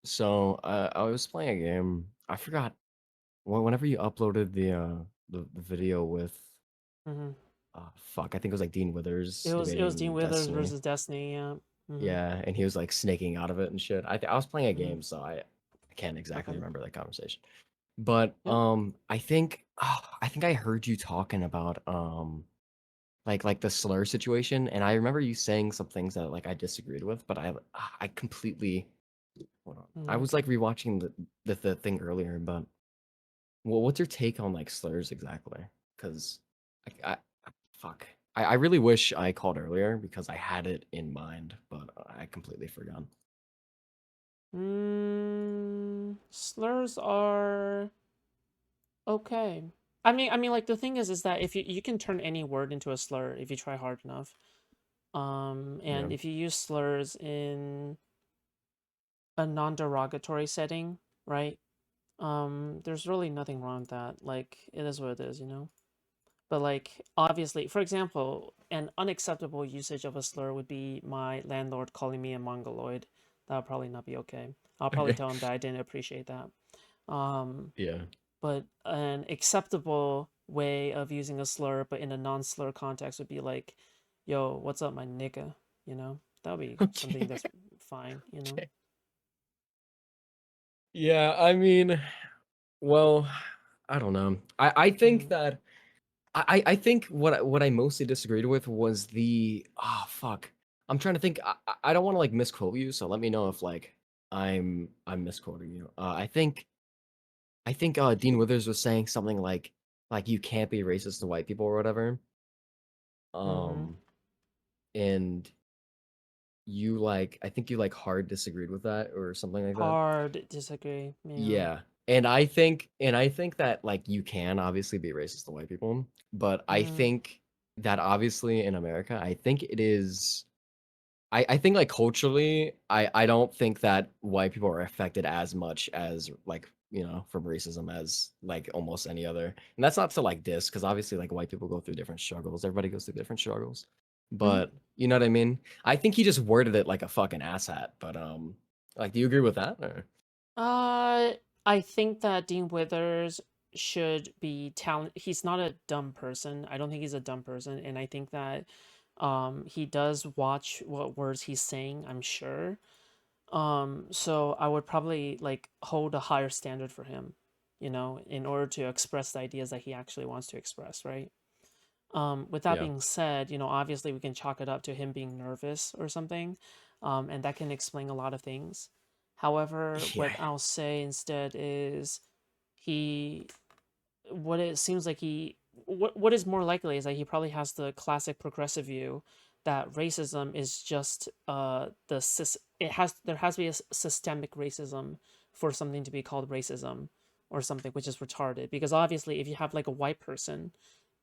So I was playing a game. I forgot whenever you uploaded the video with hmm fuck, I think it was like Dean Withers it was Dean debating Withers Destiny. versus Destiny. Yeah. hmm Yeah, and he was like snaking out of it and shit. I was playing a hmm game, so I can't exactly Okay. remember that conversation. But Yeah. I think I heard you talking about like the slur situation, and I remember you saying some things that like I disagreed with, but I completely hold on. I was Okay. like rewatching the thing earlier, but well, what's your take on like slurs exactly? Because I fuck. I really wish I called earlier because I had it in mind, but I completely forgot. Slurs are okay. I mean, like the thing is that if you can turn any word into a slur if you try hard enough. Yeah. And if you use slurs in a non-derogatory setting, right? There's really nothing wrong with that. Like, it is what it is, you know? But, like, obviously, for example, an unacceptable usage of a slur would be my landlord calling me a mongoloid. That would probably not be okay. I'll probably Okay. tell him that I didn't appreciate that. Um, Yeah. but an acceptable way of using a slur, but in a non-slur context, would be like, yo, what's up, my nigga? You know? That would be something Okay. that's fine, you know? Okay. Yeah, I mean, well, I don't know. I think hmm that I think what I mostly disagreed with was the fuck. I'm trying to think. I don't want to like misquote you, so let me know if like I'm misquoting you. I think Dean Withers was saying something like you can't be racist to white people or whatever. hmm Um, and you like I think you like hard disagreed with that or something like that. Hard disagree. Yeah. Yeah. And I think that like you can obviously be racist to white people, but I hmm think that obviously in America, I think it is I think like culturally, I don't think that white people are affected as much as like, from racism as like almost any other. And that's not to like diss, because obviously like white people go through different struggles. Everybody goes through different struggles. hmm But you know what I mean? I think he just worded it like a fucking asshat. But like do you agree with that? Or? Uh, I think that Dean Withers should be talent. He's not a dumb person. I don't think he's a dumb person, and I think that he does watch what words he's saying, I'm sure. So I would probably like hold a higher standard for him, you know, in order to express the ideas that he actually wants to express, right? With that Yeah. being said, you know, obviously we can chalk it up to him being nervous or something, and that can explain a lot of things. However, what Yeah. I'll say instead is he, what it seems like what is more likely is that he probably has the classic progressive view that racism is just there has to be a systemic racism for something to be called racism or something, which is retarded, because obviously if you have like a white person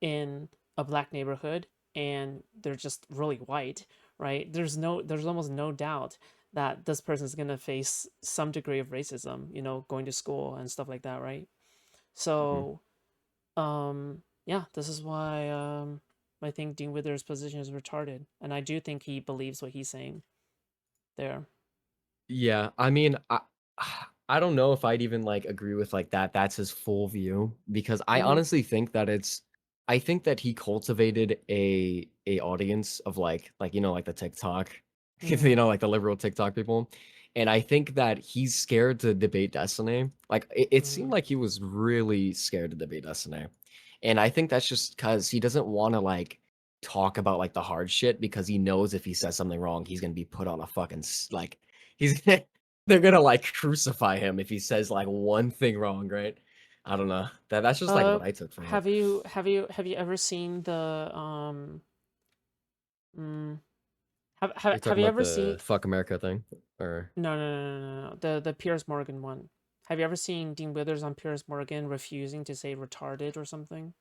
in a black neighborhood and they're just really white, right? There's almost no doubt that this person is going to face some degree of racism, you know, going to school and stuff like that, right? Mhm. So, yeah, this is why I think Dean Withers' position is retarded, and I do think he believes what he's saying there. Yeah, I mean, I don't know if I'd even like agree with like that. That's his full view because I Mm-hmm. honestly think that I think that he cultivated a audience of like like the TikTok, Mm-hmm. like the liberal TikTok people, and I think that he's scared to debate Destiny. Like it Mm-hmm. seemed like he was really scared to debate Destiny, and I think that's just because he doesn't want to like talk about like the hard shit because he knows if he says something wrong, he's gonna be put on a fucking like he's they're gonna like crucify him if he says like one thing wrong, right? I don't know. That's just like Uh, what I took from it. have you ever seen the mm, You're have talking you about ever the seen fuck America thing, or no, the Piers Morgan one? Have you ever seen Dean Withers on Piers Morgan refusing to say retarded or something?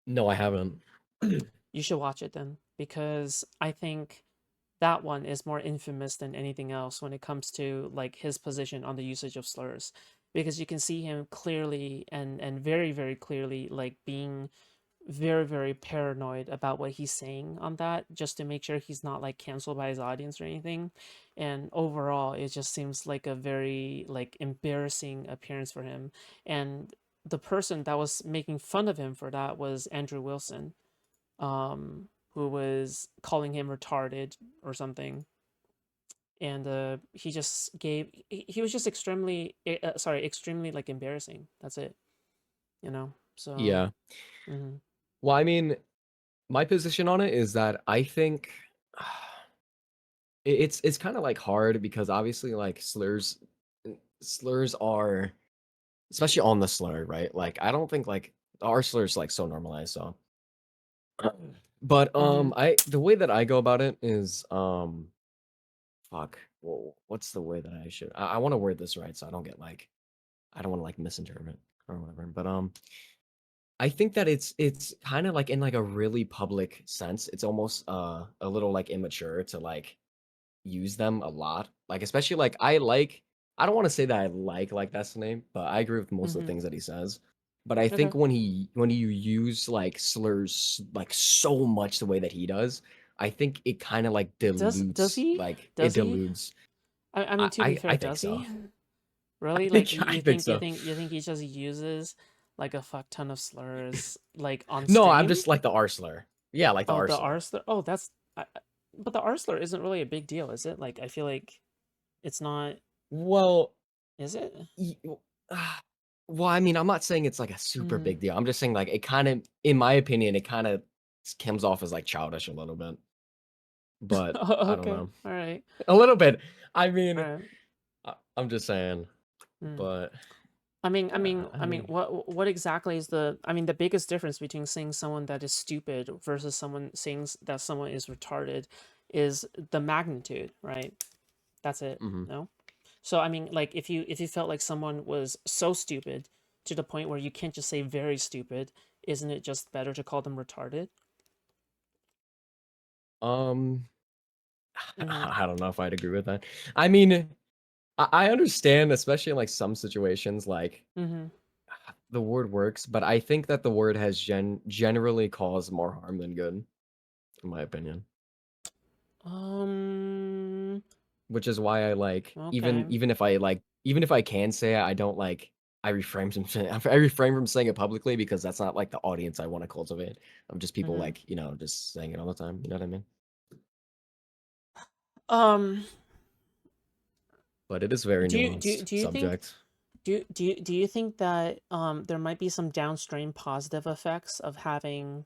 no, I haven't. You should watch it then, because I think that one is more infamous than anything else when it comes to like his position on the usage of slurs, because you can see him clearly and very clearly like being very, very paranoid about what he's saying on that, just to make sure he's not like canceled by his audience or anything. And overall, it just seems like a very like embarrassing appearance for him. And the person that was making fun of him for that was Andrew Wilson, who was calling him retarded or something. And he just gave he was just extremely like embarrassing. That's it, you know. So. Yeah. Mhm. Well, I mean, my position on it is that I think it's kind of like hard because obviously like slurs are especially on the slur, right? Like I don't think like our slurs like so normalized, so but Mhm. I the way that I go about it is fuck. Well, what's the way that I should I want to word this right so I don't get like I don't want to like misinterpret or whatever. But I think that it's kind of like in like a really public sense. It's almost a little like immature to like use them a lot. Like especially like I don't want to say that I like that's the name, but I agree with most of the Mhm. things that he says. But I Okay. think when you use like slurs like so much the way that he does, I think it kind of like Does dilutes he? like it Does he? dilutes. I mean, to be I fair, think does so. he? Really? Like I you think think so. he just uses like a fuck ton of slurs like on No, I'm stream? just like the R slur. Yeah, like the Oh, R the slur. R slur. Oh, but the R slur isn't really a big deal, is it? Like I feel like it's not. Well, Is it? y- w- ah, well, I mean, I'm not saying it's like a super Mm. big deal. I'm just saying like it kind of, in my opinion, it kind of comes off as like childish a little bit. But I don't Okay. know, All right. a little bit. I All mean, right. I'm just saying. Mm. But I I mean, mean, what exactly is the? I mean, the biggest difference between saying someone that is stupid versus someone saying that someone is retarded is the magnitude, right? That's it. mhm. No. So I mean, like if you felt like someone was so stupid to the point where you can't just say very stupid, isn't it just better to call them retarded? um, Mm-hmm. I don't know if I'd agree with that. I mean, I understand, especially in like some situations, like Mm-hmm. the word works, but I think that the word has generally caused more harm than good, in my opinion. Um. Which is why I like Okay. even if I can say it, I don't like I refrain from saying it publicly because that's not like the audience I want to cultivate. I'm just people Mm-hmm. like, just saying it all the time. You know what I mean? Um. But it is very nuanced Do you think subject. do you think that there might be some downstream positive effects of having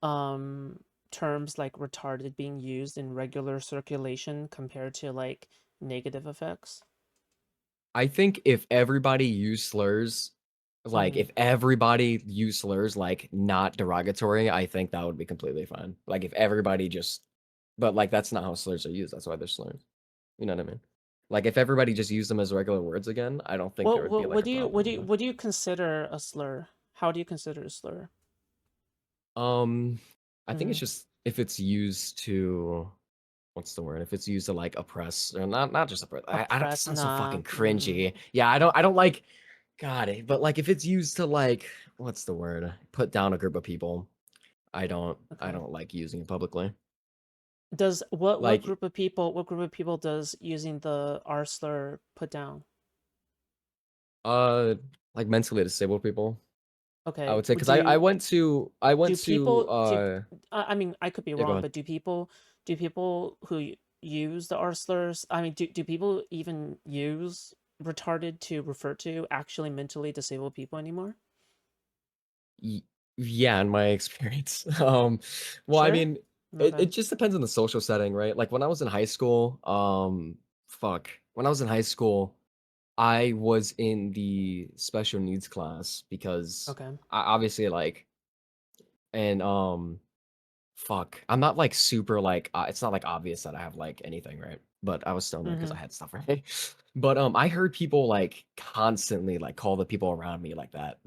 um terms like retarded being used in regular circulation compared to like negative effects? I think if everybody used slurs, like Mm-hmm. if everybody used slurs like not derogatory, I think that would be completely fine. Like if everybody just but like that's not how slurs are used. That's why they're slurs. You know what I mean? Like if everybody just used them as regular words again, I don't think there would be like a problem with it. What do you consider a slur? How do you consider a slur? Um, I think Mm-hmm. it's just if it's used to what's the word? If it's used to like oppress or not just oppress. I don't. That Oppress? sounds so Nah. fucking Mm, cringy. Yeah, I don't like. God, but like if it's used to like what's the word? Put down a group of people. I okay. don't like using it publicly. Does Like what group of people does using the R slur put down? uh like mentally disabled people. I Okay. would say because I Do went to people do I mean, I could be yeah, go wrong, ahead. but do people who use the R slurs, I mean, do people even use retarded to refer to actually mentally disabled people anymore? Y yeah, in my experience. Well, I Sure. mean, it Okay. just depends on the social setting, right? Like, when I was in high school, when I was in high school, I was in the special needs class because Okay. I obviously, like and, I'm not, like, super, like, it's not, like, obvious that I have, like, anything, right? But I was still in there because Mm-hmm. I had stuff, right? But, I heard people, like, constantly, like, call the people around me, like, that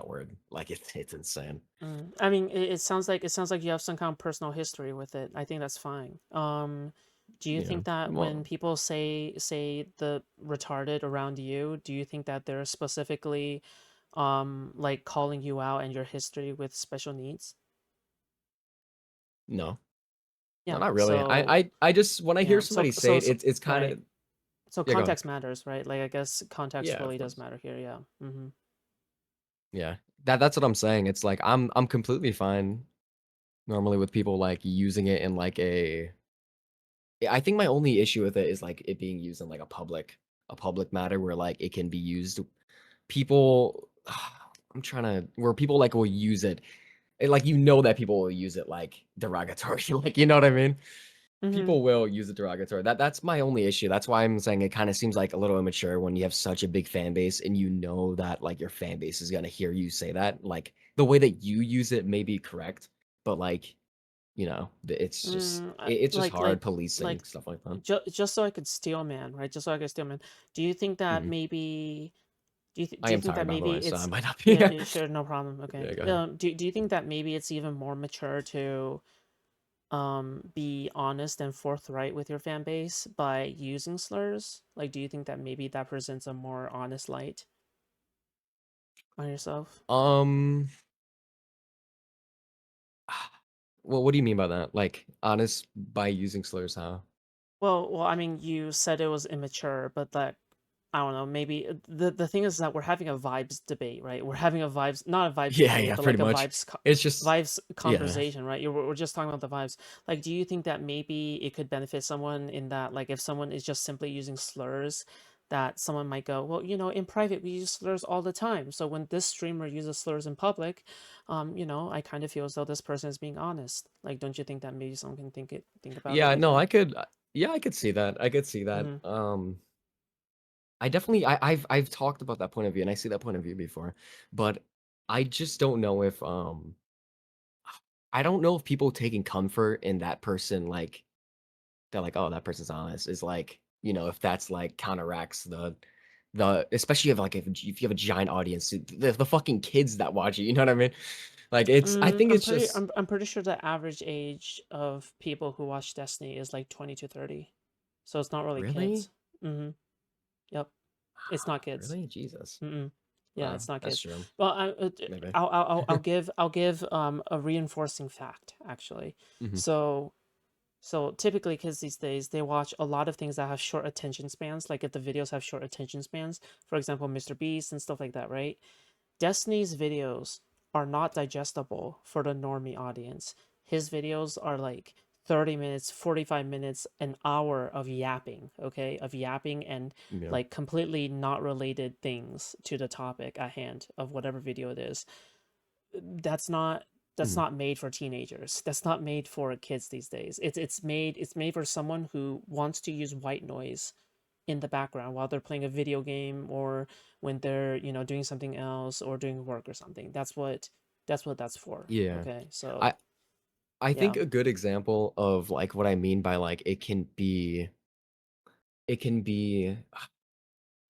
word. Like, it's insane. Mm. I mean, it sounds like you have some kind of personal history with it. I think that's fine. Do you Yeah. think that when Well, people say the retarded around you, do you think that they're specifically like calling you out and your history with special needs? No. No, Yeah. not really. So I just when I hear yeah. somebody say it, it's kind Right. of So yeah, go ahead. context matters, right? Like I guess context Yeah, of really does course. matter here. Yeah. Mm-hmm. Yeah. That's what I'm saying. It's like I'm completely fine normally with people like using it in like a yeah, I think my only issue with it is like it being used in like a public matter where like it can be used people I'm trying to where people like will use it and, like that people will use it like derogatory like you know what I mean? Mm-hmm. People will use it derogatory. That's my only issue. That's why I'm saying it kind of seems like a little immature when you have such a big fan base and you know that like your fan base is gonna hear you say that. Like the way that you use it may be correct, but like it's just Like hard policing like stuff like that. just so I could steal man, right? Just so I could steal man. Do you think that Mhm. maybe I do you am think that tired by the maybe way, so I it's might not be. yeah, Yeah, sure, no problem. Okay. yeah, go ahead. Do you think that maybe it's even more mature to be honest and forthright with your fan base by using slurs? Like, do you think that maybe that presents a more honest light on yourself? Um, well, what do you mean by that? Like honest by using slurs, how? Well, I mean, you said it was immature, but that I don't know. Maybe the thing is that we're having a vibes debate, right? We're having a vibes, not a vibes Yeah, debate, yeah, but pretty like a much. vibes It's just vibes yeah. conversation, right? We're just talking about the vibes. Like, do you think that maybe it could benefit someone in that, like, if someone is just simply using slurs, that someone might go, well, in private we use slurs all the time. So when this streamer uses slurs in public, I kind of feel as though this person is being honest. Like, don't you think that maybe someone can think about it Yeah, like no, that? I could yeah, I could see that. I could see that. Mm-hmm. I definitely I've talked about that point of view and I see that point of view before, but I just don't know if I don't know if people taking comfort in that person like they're like, "Oh, that person's honest," is like, if that's like counteracts the especially if you have a giant audience, the fucking kids that watch it, you know what I mean? Like I think it's just I'm pretty sure the average age of people who watch Destiny is like 20 to 30. So it's not really really? kids. Mm-hmm. Yep. It's not kids. Really? Jesus. Mm-mm. Yeah, it's not That's kids. true. Well, Maybe. I'll give a reinforcing fact actually. Mhm. So typically kids these days they watch a lot of things that have short attention spans. Like if the videos have short attention spans, for example, Mr. Beast and stuff like that, right? Destiny's videos are not digestible for the normie audience. His videos are like 30 minutes, 45 minutes, an hour of yapping, okay? Of yapping and Yeah. like completely not related things to the topic at hand of whatever video it is. That's not that's Mhm. not made for teenagers. That's not made for kids these days. It's made for someone who wants to use white noise in the background while they're playing a video game or when they're doing something else or doing work or something. That's what that's for. Yeah. Okay, so I I think yeah. a good example of, like, what I mean by, like, it can be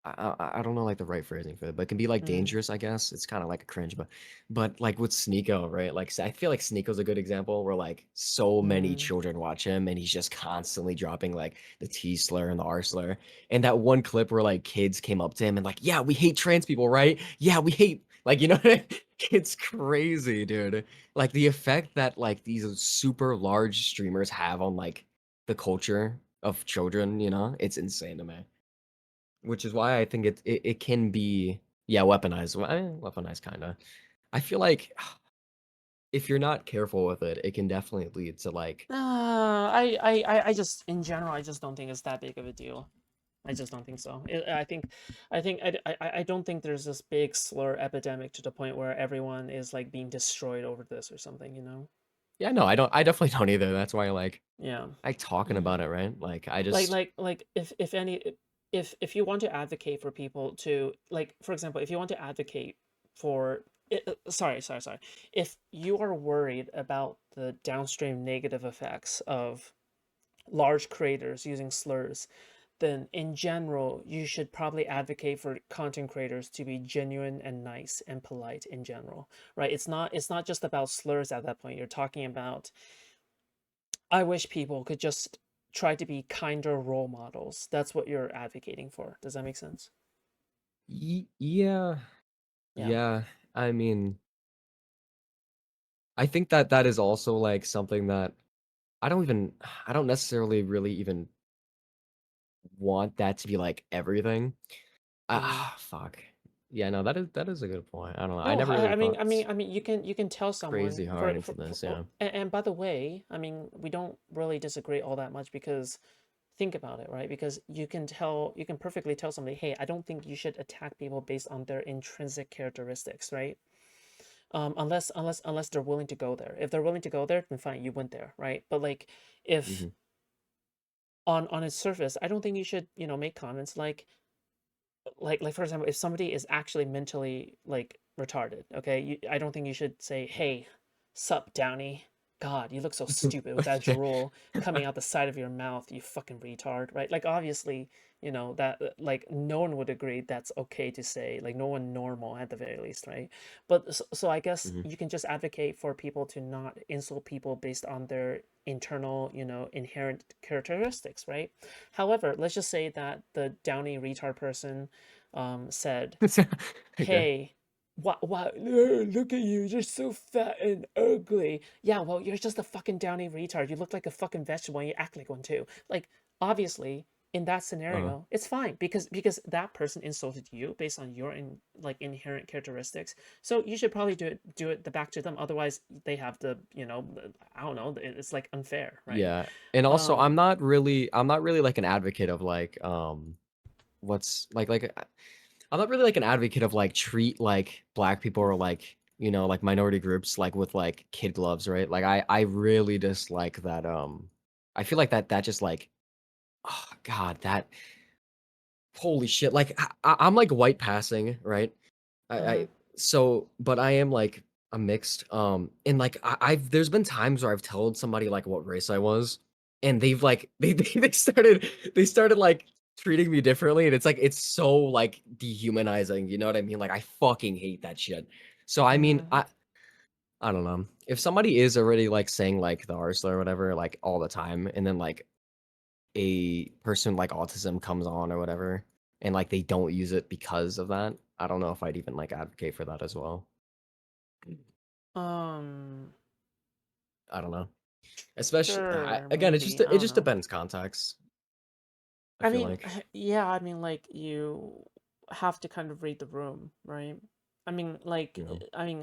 I don't know, like, the right phrasing for it, but it can be, like, Mm, dangerous, I guess. It's kinda like a cringe, but, like, with Sneeko, right? Like, I feel like Sneeko's a good example where, like, so many mm, children watch him, and he's just constantly dropping, like, the T slur and the R slur, and that one clip where, like, kids came up to him and like, "Yeah, we hate trans people, right? Yeah, we hate" like, you know what I mean? It's crazy, dude. Like, the effect that, like, these super large streamers have on, like, the culture of children, it's insane to me. Which is why I think it can be yeah, weaponized. Weaponized kinda. I feel like if you're not careful with it, it can definitely lead to, like I just in general I just don't think it's that big of a deal. I just don't think so. I don't think there's this big slur epidemic to the point where everyone is like being destroyed over this or something. yeah, no, I definitely don't either. That's why Yeah. I like talking about it, right? Like, I just Like if any if you want to advocate for people to like for example if you want to advocate for sorry if you are worried about the downstream negative effects of large creators using slurs, then in general you should probably advocate for content creators to be genuine and nice and polite in general, right? It's not just about slurs at that point. You're talking about I wish people could just try to be kinder role models. That's what you're advocating for. Does that make sense? yeah, Yeah. yeah. I mean, I think that that is also, like, something that I don't even I don't necessarily really even want that to be like everything. Mhm. Fuck. Yeah, no, that is a good point. I don't know. I No, never really thought I mean, you can tell crazy someone hard into this. Yeah. and by the way, I mean, we don't really disagree all that much because think about it, right? Because you can perfectly tell somebody, hey, I don't think you should attack people based on their intrinsic characteristics, right? Unless they're willing to go there. If they're willing to go there, then fine, you went there, right? But like, if Hmm. on its surface, I don't think you should, make comments like for example, if somebody is actually mentally like retarded, okay, I don't think you should say, "Hey, sup, Downey? God, you look so stupid with that drool coming out the side of your mouth, you fucking retard," right? Like obviously, that like no one would agree that's okay to say, like no one normal at the very least, right? But so I guess Hmm. you can just advocate for people to not insult people based on their internal, inherent characteristics, right? However, let's just say that the Downey retard person said, Okay. "Hey, what? Look at you! You're so fat and ugly." Yeah, well, you're just a fucking downy retard. You look like a fucking vegetable, and you act like one too. Like, obviously, in that Uh, scenario, it's fine because that person insulted you based on your like inherent characteristics. So you should probably do it the back to them. Otherwise, they have the I don't know. It's like unfair, right? yeah. And also, Um. I'm not really like an advocate of like what's I'm not really like an advocate of like treat like black people or like like minority groups like with like kid gloves, right? Like I really dislike that. I feel like that just like, oh God, that holy shit. Like I'm like white passing, right? I Mhm. so but I am like a mixed and like I've there's been times where I've told somebody like what race I was, and they've like they started like treating me differently, and it's like it's so like dehumanizing, you know what I mean? Like I fucking hate that shit. So I mean, Mhm. I don't know. If somebody is already like saying like the R slur or whatever like all the time, and then like a person like autism comes on or whatever, and like they don't use it because of that, I don't know if I'd even like advocate for that as well. Um. I don't know. Especially Sure. again, Maybe. I it don't just know. depends context. I I feel mean, like. yeah, I mean, like you have to kind of read the room, right? I mean, like, You know.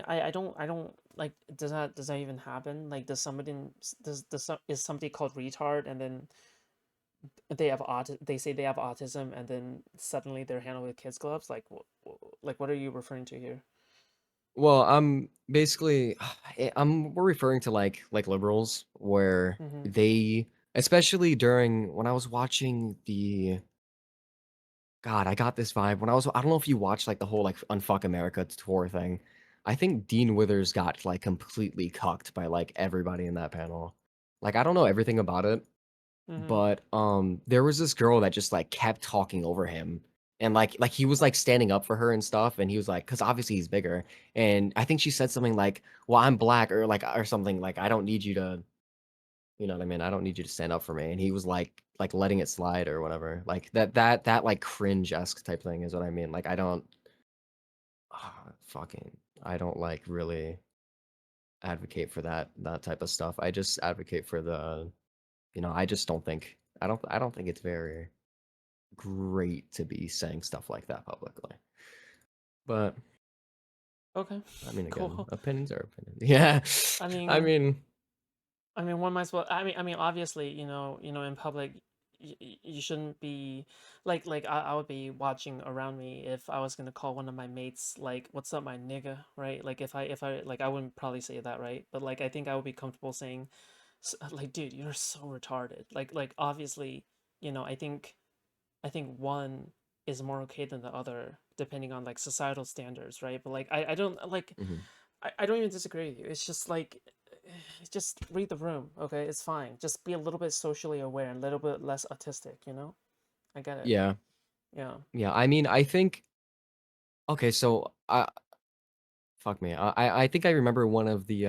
I don't like. Does that even happen? Like, does somebody is somebody called retard, and then they say they have autism, and then suddenly they're handled with kids gloves? Like, like what are you referring to here? Well, I'm basically we're referring to like liberals where Mm-hmm. they, especially during when I was watching the God, I got this vibe when I don't know if you watched like the whole like Unfuck America tour thing. I think Dean Withers got like completely cucked by like everybody in that panel. Like I don't know everything about it, Mm-hmm. but there was this girl that just like kept talking over him, and like he was like standing up for her and stuff, and he was like, because obviously he's bigger, and I think she said something like, well, I'm black, or something like, I don't need you to, you know what I mean, I don't need you to stand up for me, and he was like letting it slide or whatever, like that like cringe-esque type thing is what I mean. Like I don't fucking, I don't like really advocate for that type of stuff. I just advocate for the, I just don't think, I don't think it's very great to be saying stuff like that publicly. But Okay. I mean, again, Cool. opinions are opinions. Yeah. I I mean, mean, one might as well. Obviously, in public, you shouldn't be like I would be watching around me if I was gonna call one of my mates like, "What's up, my nigga?" Right? Like if I like I wouldn't probably say that, right? But like I think I would be comfortable saying, like, "Dude, you're so retarded." Like obviously, I think one is more okay than the other depending on like societal standards, right? But like I don't like mhm. I don't even disagree with you. It's just like, just read the room, okay? It's fine. Just be a little bit socially aware and a little bit less autistic. I get it. Yeah, Yeah. yeah. I mean, I think okay. So, fuck me. I think I remember one of the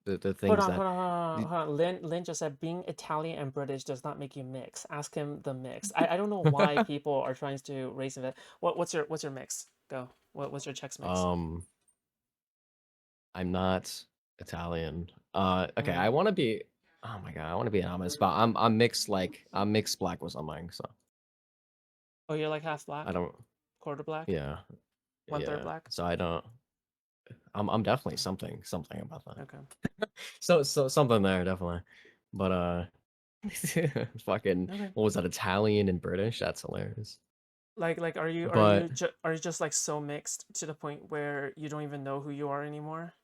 things that the, Hold on. Lynn just said being Italian and British does not make you mix. Ask him the mix. I don't know why people are trying to raise it. What's your mix? Go. What's your Chex mix? um, I'm not Italian. Okay. Mm-hmm. I want to be. Oh my god, I want to be anonymous, but I'm mixed. Like I'm mixed black with something, so Oh, you're like half I black, don't. quarter black, Yeah, one third yeah. black. So I don't. I'm definitely something about that. Okay. So something there definitely, but fucking Okay. what was that? Italian and British? That's hilarious. Like, But are you just like so mixed to the point where you don't even know who you are anymore?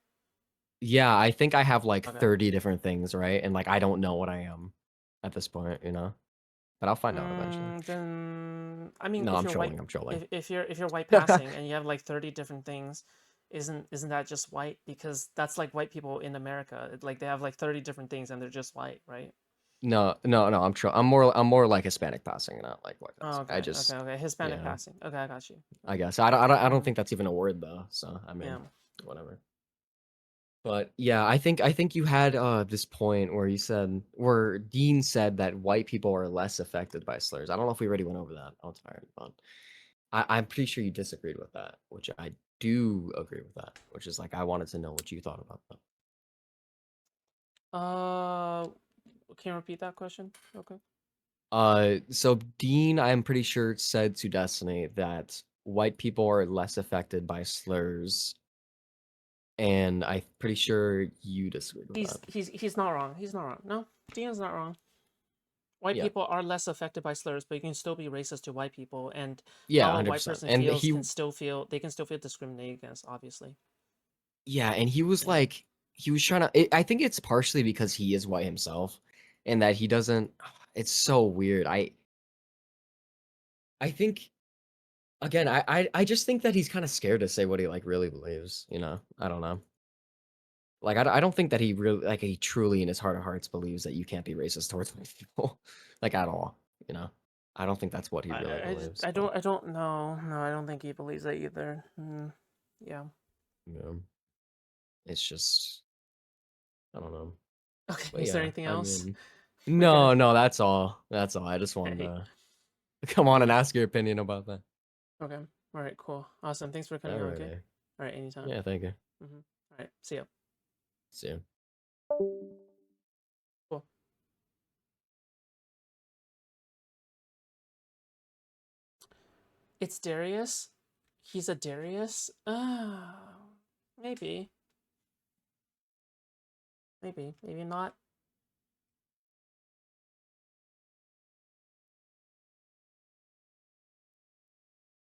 yeah, I think I have like Okay. 30 different things, right? And like I don't know what I am at this point, you know. But I'll find out eventually. Then I mean, No, if I'm you're white, trolling. I'm trolling. if you're white passing and you have like 30 different things, isn't that just white? Because that's like white people in America. Like they have like 30 different things and they're just white, right? No, no, no. I'm more like Hispanic passing, not like white Oh, passing. I okay, okay, just okay. Hispanic yeah. passing. Okay, I got you. I Okay. guess I don't think that's even a word though. So I mean, Yeah. whatever. But yeah, I think you had this point where you said where Dean said that white people are less affected by slurs. I don't know if we already went over that. I'm tired, but I'm pretty sure you disagreed with that, which I do agree with that. Which is like I wanted to know what you thought about that. Uh, can you repeat that question? Okay. So Dean, I'm pretty sure said to Destiny that white people are less affected by slurs, and I'm pretty sure you disagreed with that. He's not wrong. He's not wrong. No, Dean's not wrong. White Yeah, people are less affected by slurs, but you can still be racist to white people, and yeah, how a white 100%. person And feels he, can still feel they can still feel discriminated against, obviously. yeah, and he was Yeah. like, he was trying to. I think it's partially because he is white himself, and that he doesn't. It's so weird. I think again, I just think that he's kind of scared to say what he like really believes. You know, I don't know. Like I don't think that he really like he truly in his heart of hearts believes that you can't be racist towards white people, like at all. You know, I don't think that's what he really believes. But I don't know. No, I don't think he believes that either. Yeah. you know, it's just I don't know. Okay. But Is there yeah, anything I else? mean, We good? no, no, that's all. That's all. I just wanted Okay. to come on and Okay. ask your opinion about that. Okay. All right. Cool. Awesome. Thanks for coming on. Okay. Alrighty. All right. Anytime. Yeah, thank you. All right. See ya. See you. Cool. It's Darius. He's a Darius. Maybe. Maybe. Maybe not.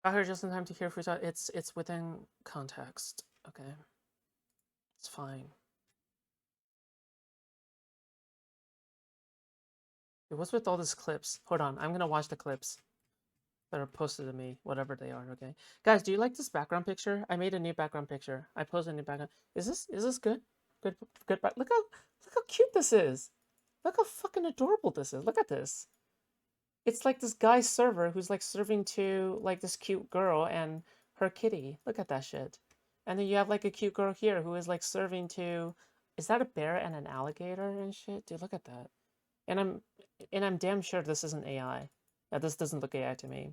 Got here just in time to hear Futa. It's within context. Okay. It's fine. Dude, what's with all these clips? Hold on. I'm gonna watch the clips that are posted to me, whatever they are, okay? Guys, do you like this background picture? I made a new background picture. I posted a new background. Is this good? Good look how cute this is. Look how fucking adorable this is. Look at this. It's like this guy's server who's like serving to like this cute girl and her kitty. Look at that shit. And then you have like a cute girl here who is like serving to, is that a bear and an alligator and shit? Dude, look at that. And I'm damn sure this isn't AI. Yeah, this doesn't look AI to me.